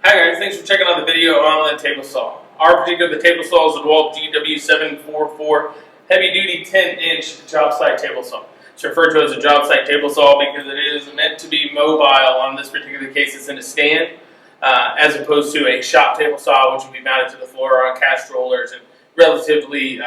Hi guys, thanks for checking out the video on the table saw. Our particular table saw is the DeWalt GW744 heavy duty 10-inch job site table saw. It's referred to as a job site table saw because it is meant to be mobile. On this particular case, it's in a stand, as opposed to a shop table saw, which would be mounted to the floor on cast rollers and relatively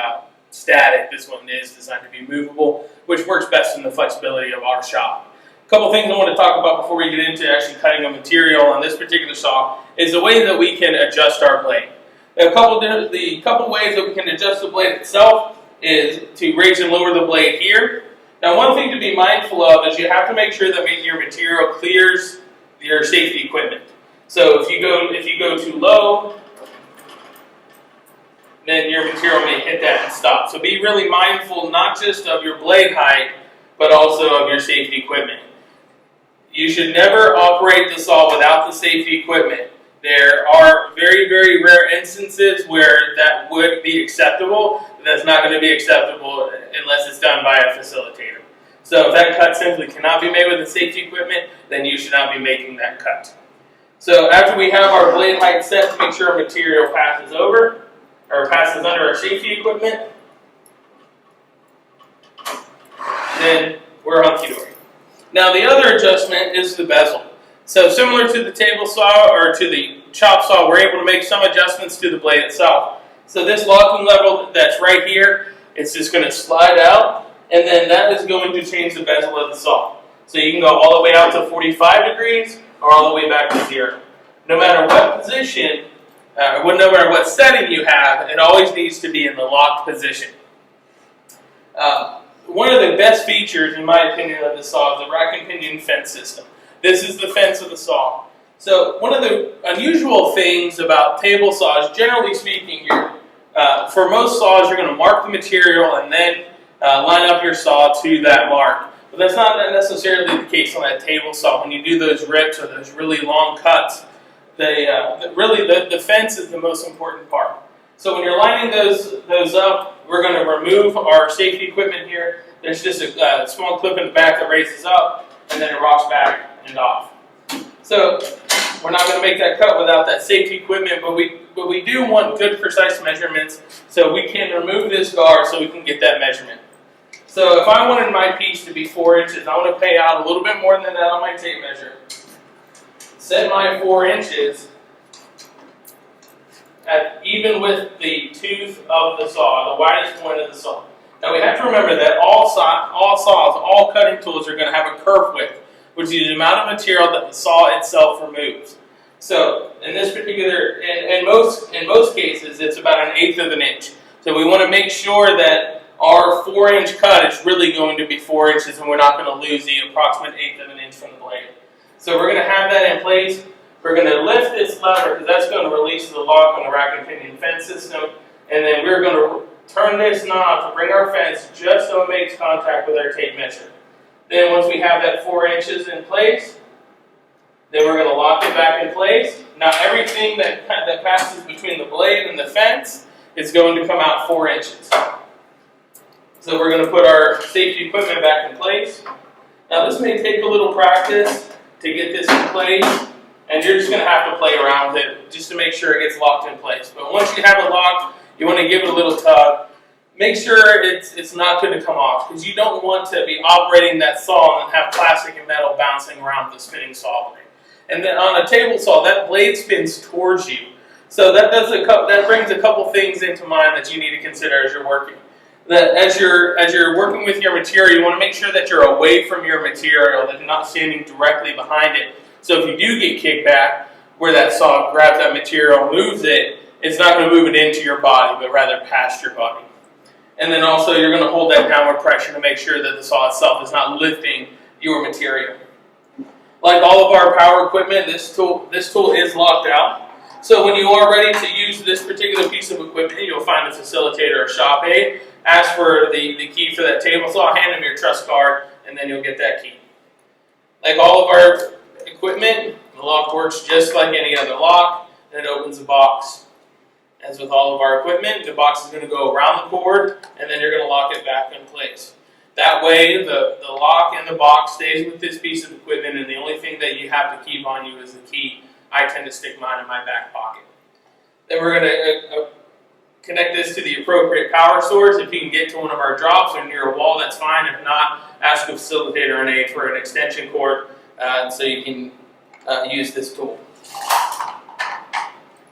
static. This one is designed to be movable, which works best in the flexibility of our shop. A couple things I want to talk about before we get into actually cutting a material on this particular saw is the way that we can adjust our blade. The couple ways that we can adjust the blade itself is to raise and lower the blade here. Now, one thing to be mindful of is you have to make sure that your material clears your safety equipment. So if you go too low, then your material may hit that and stop. So be really mindful not just of your blade height, but also of your safety equipment. You should never operate the saw without the safety equipment. There are very, very rare instances where that would be acceptable, but that's not going to be acceptable unless it's done by a facilitator. So if that cut simply cannot be made with the safety equipment, then you should not be making that cut. So after we have our blade height set to make sure our material passes over, or passes under our safety equipment, then we're hunky-dory. Now the other adjustment is the bezel. So similar to the table saw or to the chop saw, we're able to make some adjustments to the blade itself. So this locking level that's right here, it's just going to slide out, and then that is going to change the bezel of the saw. So you can go all the way out to 45 degrees or all the way back to 0. No matter what position, no matter what setting you have, it always needs to be in the locked position. One of the best features, in my opinion, of the saw is the rack and pinion fence system. This is the fence of the saw. So one of the unusual things about table saws, generally speaking, for most saws, you're going to mark the material and then line up your saw to that mark. But that's not necessarily the case on that table saw. When you do those rips or those really long cuts, the fence is the most important part. So when you're lining those up, we're going to remove our safety equipment here. There's just a small clip in the back that raises up, and then it rocks back and off. So we're not going to make that cut without that safety equipment, but we do want good, precise measurements, so we can remove this guard so we can get that measurement. So if I wanted my piece to be 4 inches, I want to pay out a little bit more than that on my tape measure. Set my 4 inches even with the tooth of the saw, the widest point of the saw. Now we have to remember that all saws, all cutting tools are going to have a kerf width, which is the amount of material that the saw itself removes. So in this particular, in most cases, it's about 1/8 of an inch. So we want to make sure that our 4-inch cut is really going to be 4 inches, and we're not going to lose the approximate 1/8 of an inch from the blade. So we're going to have that in place. We're going to lift this lever because that's going to release the lock on the rack and pinion fence system, and then we're going to turn this knob to bring our fence just so it makes contact with our tape measure. Then once we have that 4 inches in place, then we're going to lock it back in place. Now everything that passes between the blade and the fence is going to come out 4 inches. So we're going to put our safety equipment back in place. Now this may take a little practice to get this in place, and you're just going to have to play around with it just to make sure it gets locked in place. But once you have it locked, you want to give it a little tug. Make sure it's not going to come off, because you don't want to be operating that saw and have plastic and metal bouncing around the spinning saw blade. And then on a table saw, that blade spins towards you. So that brings a couple things into mind that you need to consider as you're working. That as you're working with your material, you want to make sure that you're away from your material, that you're not standing directly behind it. So if you do get kicked back, where that saw grabs that material, moves it, it's not going to move it into your body, but rather past your body. And then also you're going to hold that downward pressure to make sure that the saw itself is not lifting your material. Like all of our power equipment, this tool is locked out. So when you are ready to use this particular piece of equipment, you'll find a facilitator or shop aide. Ask for the key for that table saw, hand them your trust card, and then you'll get that key. Like all of our equipment, the lock works just like any other lock, and it opens the box. As with all of our equipment, the box is going to go around the cord, and then you're going to lock it back in place. That way, the lock and the box stays with this piece of equipment, and the only thing that you have to keep on you is the key I tend to stick mine in my back pocket. Then we're going to connect this to the appropriate power source. If you can get to one of our drops or near a wall, that's fine. If not, ask a facilitator or an aide for an extension cord so you can use this tool.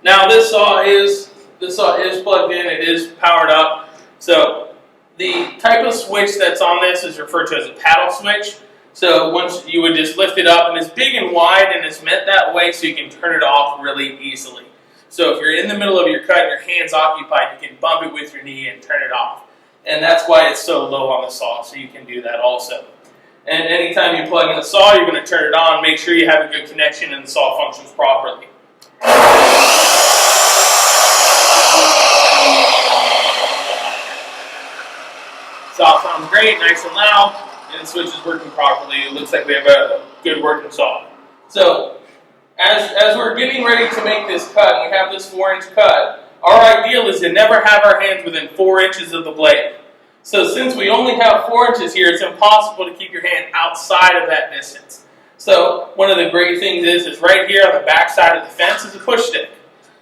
Now this saw is plugged in. It is powered up. So the type of switch that's on this is referred to as a paddle switch. So once you would just lift it up, and it's big and wide, and it's meant that way so you can turn it off really easily. So if you're in the middle of your cut and your hand's occupied, you can bump it with your knee and turn it off. And that's why it's so low on the saw, so you can do that also. And anytime you plug in the saw, you're going to turn it on, make sure you have a good connection and the saw functions properly. Saw sounds great, nice and loud, and the switch is working properly. It looks like we have a good working saw. So as we're getting ready to make this cut, and we have this 4-inch cut, our ideal is to never have our hands within 4 inches of the blade. So since we only have 4 inches here, it's impossible to keep your hand outside of that distance. So one of the great things is right here on the back side of the fence is a push stick.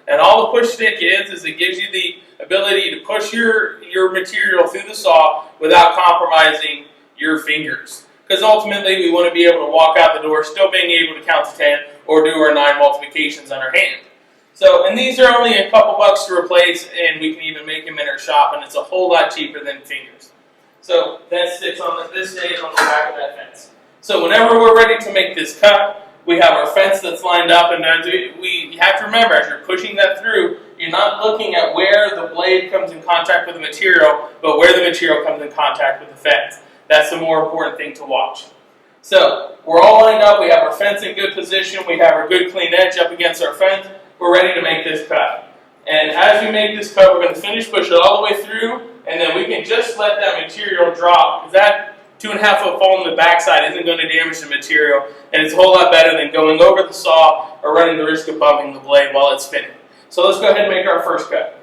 And all the push stick is it gives you the ability to push your material through the saw without compromising your fingers. Because ultimately we want to be able to walk out the door still being able to count to 10 or do our 9 multiplications on our hand. So, and these are only a couple bucks to replace, and we can even make them in our shop, and it's a whole lot cheaper than fingers. So that stays on the back of that fence. So whenever we're ready to make this cut, we have our fence that's lined up, and you have to remember, as you're pushing that through, you're not looking at where the blade comes in contact with the material, but where the material comes in contact with the fence. That's the more important thing to watch. So we're all lined up, we have our fence in good position, we have our good clean edge up against our fence, we're ready to make this cut. And as we make this cut, we're going to push it all the way through, and then we can just let that material drop, because that 2.5 foot fall on the backside isn't going to damage the material, and it's a whole lot better than going over the saw or running the risk of bumping the blade while it's spinning. So let's go ahead and make our first cut.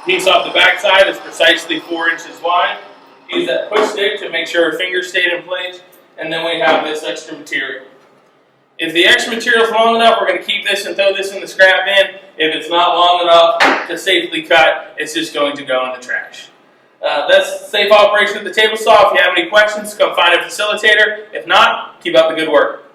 Piece off the back side is precisely 4 inches wide. Use that push stick to make sure our fingers stayed in place, and then we have this extra material. If the extra material is long enough, we're going to keep this and throw this in the scrap bin. If it's not long enough to safely cut, it's just going to go in the trash. That's safe operation of the table saw. If you have any questions, come find a facilitator. If not, keep up the good work.